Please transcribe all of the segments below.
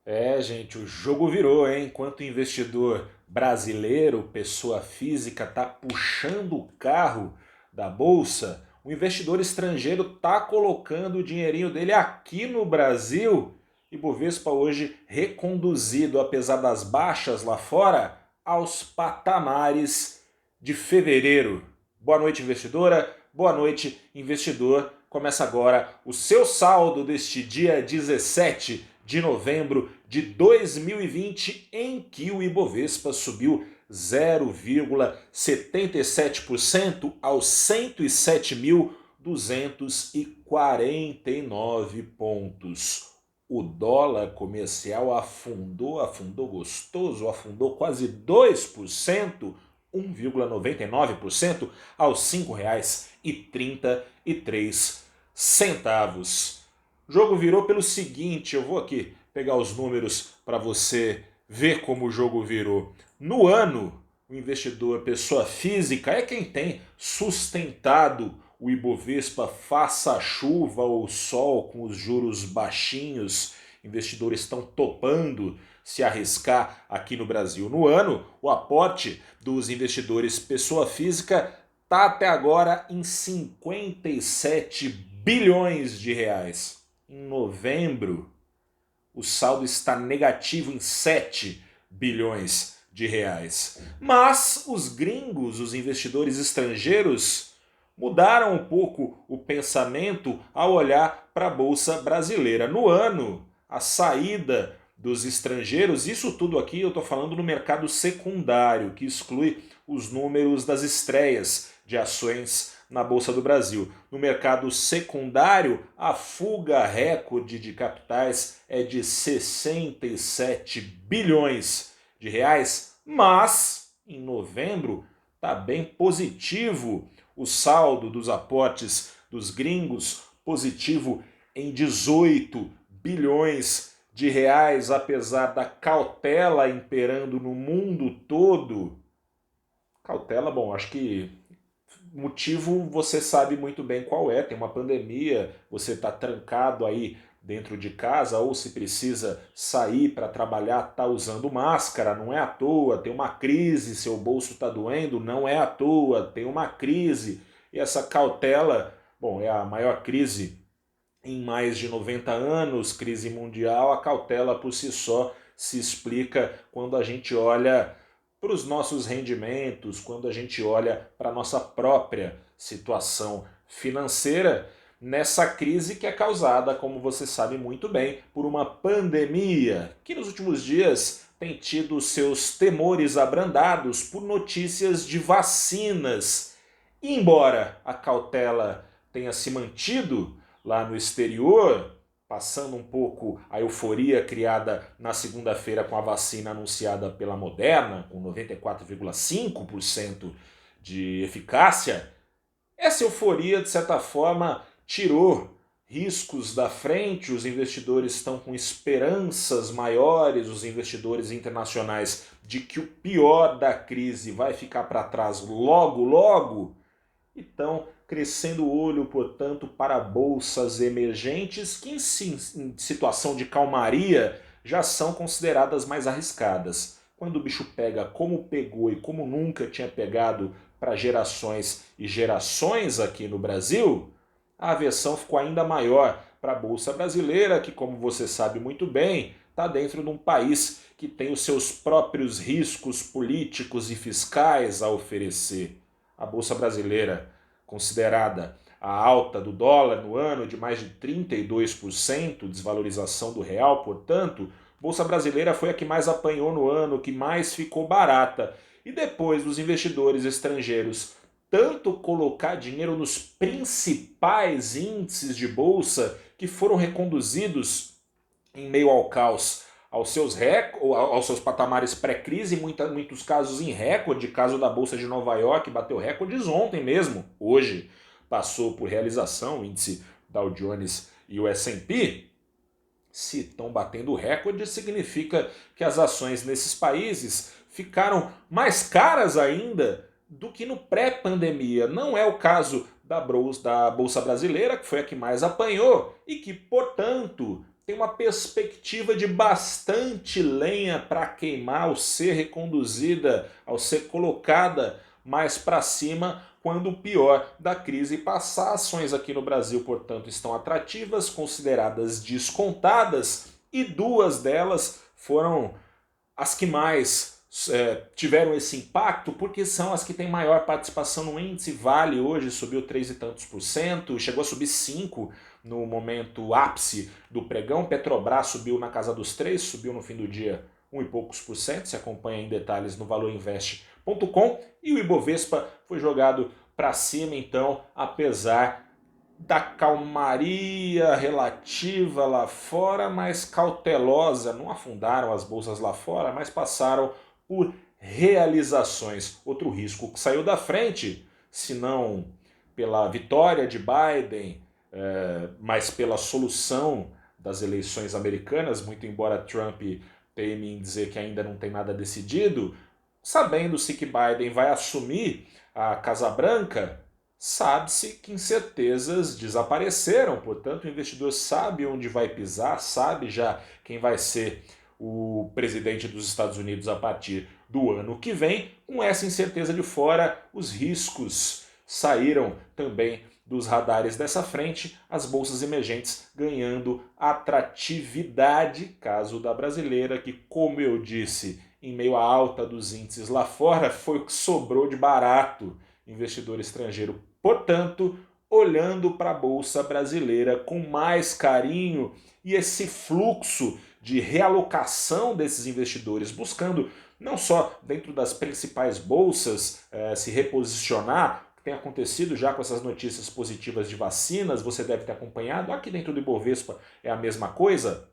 É, gente, o jogo virou, hein? Enquanto o investidor brasileiro, pessoa física, tá puxando o carro da bolsa, o investidor estrangeiro tá colocando o dinheirinho dele aqui no Brasil. E Bovespa hoje reconduzido, apesar das baixas lá fora, aos patamares de fevereiro. Boa noite, investidora. Boa noite, investidor. Começa agora o seu saldo deste dia 17 de novembro de 2020, em que o Ibovespa subiu 0,77% aos 107.249 pontos. O dólar comercial afundou gostoso, afundou quase 2%, 1,99% aos R$ 5,33. O jogo virou pelo seguinte, eu vou aqui pegar os números para você ver como o jogo virou. No ano, o investidor, pessoa física, é quem tem sustentado o Ibovespa faça a chuva ou sol com os juros baixinhos. Investidores estão topando se arriscar aqui no Brasil. No ano, o aporte dos investidores pessoa física está até agora em 57 bilhões de reais. Em novembro, o saldo está negativo em 7 bilhões de reais. Mas os gringos, os investidores estrangeiros, mudaram um pouco o pensamento ao olhar para a Bolsa Brasileira. No ano, a saída dos estrangeiros, isso tudo aqui eu estou falando no mercado secundário, que exclui os números das estreias de ações na Bolsa do Brasil. No mercado secundário, a fuga recorde de capitais é de 67 bilhões de reais, mas em novembro está bem positivo o saldo dos aportes dos gringos, positivo em 18 bilhões de reais, apesar da cautela imperando no mundo todo. Cautela, bom, acho que motivo você sabe muito bem qual é. Tem uma pandemia, você está trancado aí dentro de casa, ou se precisa sair para trabalhar, está usando máscara, não é à toa. Tem uma crise, seu bolso está doendo, não é à toa, tem uma crise. E essa cautela, bom, é a maior crise em mais de 90 anos, crise mundial. A cautela por si só se explica quando a gente olha para os nossos rendimentos, quando a gente olha para a nossa própria situação financeira, nessa crise que é causada, como você sabe muito bem, por uma pandemia que nos últimos dias tem tido seus temores abrandados por notícias de vacinas. E embora a cautela tenha se mantido lá no exterior, passando um pouco a euforia criada na segunda-feira com a vacina anunciada pela Moderna, com 94,5% de eficácia, essa euforia, de certa forma, tirou riscos da frente. Os investidores estão com esperanças maiores, os investidores internacionais, de que o pior da crise vai ficar para trás logo, logo. Então, crescendo o olho, portanto, para bolsas emergentes que, em situação de calmaria, já são consideradas mais arriscadas. Quando o bicho pega como pegou e como nunca tinha pegado para gerações e gerações aqui no Brasil, a aversão ficou ainda maior para a Bolsa Brasileira, que, como você sabe muito bem, está dentro de um país que tem os seus próprios riscos políticos e fiscais a oferecer. A Bolsa Brasileira, considerada a alta do dólar no ano de mais de 32%, desvalorização do real, portanto, a Bolsa Brasileira foi a que mais apanhou no ano, que mais ficou barata. E depois dos investidores estrangeiros tanto colocar dinheiro nos principais índices de bolsa que foram reconduzidos em meio ao caos aos seus patamares pré-crise, em muitos casos em recorde. Caso da Bolsa de Nova York, bateu recordes ontem mesmo, hoje passou por realização, o índice Dow Jones e o S&P. Se estão batendo recorde, significa que as ações nesses países ficaram mais caras ainda do que no pré-pandemia. Não é o caso da Bolsa Brasileira, que foi a que mais apanhou e que, portanto, tem uma perspectiva de bastante lenha para queimar ao ser reconduzida, ao ser colocada mais para cima quando o pior da crise passar. Ações aqui no Brasil, portanto, estão atrativas, consideradas descontadas, e duas delas foram as que mais tiveram esse impacto, porque são as que têm maior participação no índice. Vale hoje subiu 3 e tantos por cento, chegou a subir 5 no momento ápice do pregão. Petrobras subiu na casa dos 3, subiu no fim do dia 1 e poucos por cento, se acompanha em detalhes no valorinvest.com, e o Ibovespa foi jogado para cima, então, apesar da calmaria relativa lá fora, mas cautelosa. Não afundaram as bolsas lá fora, mas passaram por realizações. Outro risco que saiu da frente, se não pela vitória de Biden, mas pela solução das eleições americanas, muito embora Trump teime em dizer que ainda não tem nada decidido, sabendo-se que Biden vai assumir a Casa Branca, sabe-se que incertezas desapareceram, portanto o investidor sabe onde vai pisar, sabe já quem vai ser o presidente dos Estados Unidos a partir do ano que vem. Com essa incerteza de fora, os riscos saíram também dos radares dessa frente, as bolsas emergentes ganhando atratividade, caso da brasileira, que, como eu disse, em meio à alta dos índices lá fora, foi o que sobrou de barato. Investidor estrangeiro, portanto, olhando para a bolsa brasileira com mais carinho, e esse fluxo de realocação desses investidores buscando não só dentro das principais bolsas se reposicionar, que tem acontecido já com essas notícias positivas de vacinas, você deve ter acompanhado, aqui dentro do Ibovespa é a mesma coisa.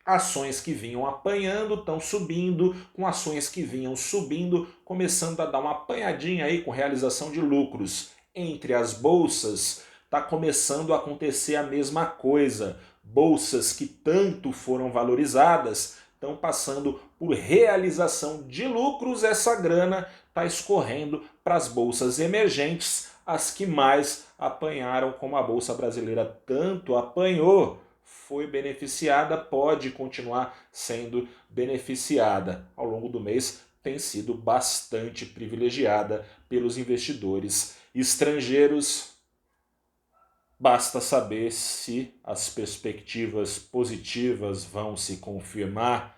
Ações que vinham apanhando estão subindo, com ações que vinham subindo, começando a dar uma apanhadinha aí com realização de lucros. Entre as bolsas, está começando a acontecer a mesma coisa. Bolsas que tanto foram valorizadas estão passando por realização de lucros. Essa grana está escorrendo para as bolsas emergentes, as que mais apanharam, como a Bolsa Brasileira tanto apanhou. Foi beneficiada, pode continuar sendo beneficiada. Ao longo do mês tem sido bastante privilegiada pelos investidores estrangeiros. Basta saber se as perspectivas positivas vão se confirmar.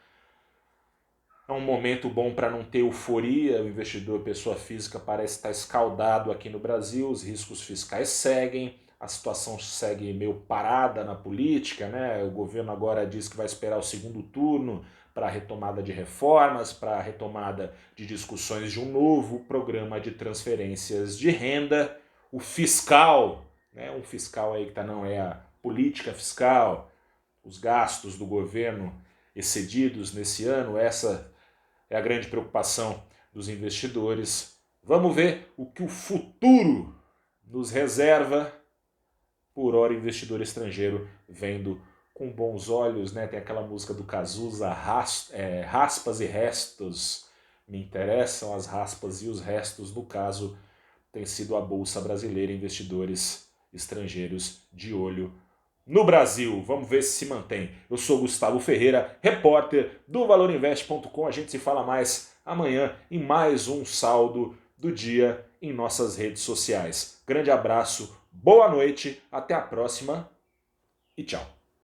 É um momento bom para não ter euforia. O investidor, pessoa física, parece estar escaldado aqui no Brasil, os riscos fiscais seguem. A situação segue meio parada na política, né? O governo agora diz que vai esperar o segundo turno para a retomada de reformas, para a retomada de discussões de um novo programa de transferências de renda. O fiscal, né? Um fiscal aí que tá, não é a política fiscal, os gastos do governo excedidos nesse ano, essa é a grande preocupação dos investidores. Vamos ver o que o futuro nos reserva. Por hora, investidor estrangeiro vendo com bons olhos, né? Tem aquela música do Cazuza, raspas e restos. Me interessam as raspas e os restos. No caso, tem sido a Bolsa Brasileira, investidores estrangeiros de olho no Brasil. Vamos ver se mantém. Eu sou Gustavo Ferreira, repórter do valorinvest.com. A gente se fala mais amanhã em mais um saldo do dia em nossas redes sociais. Grande abraço. Boa noite, até a próxima e tchau.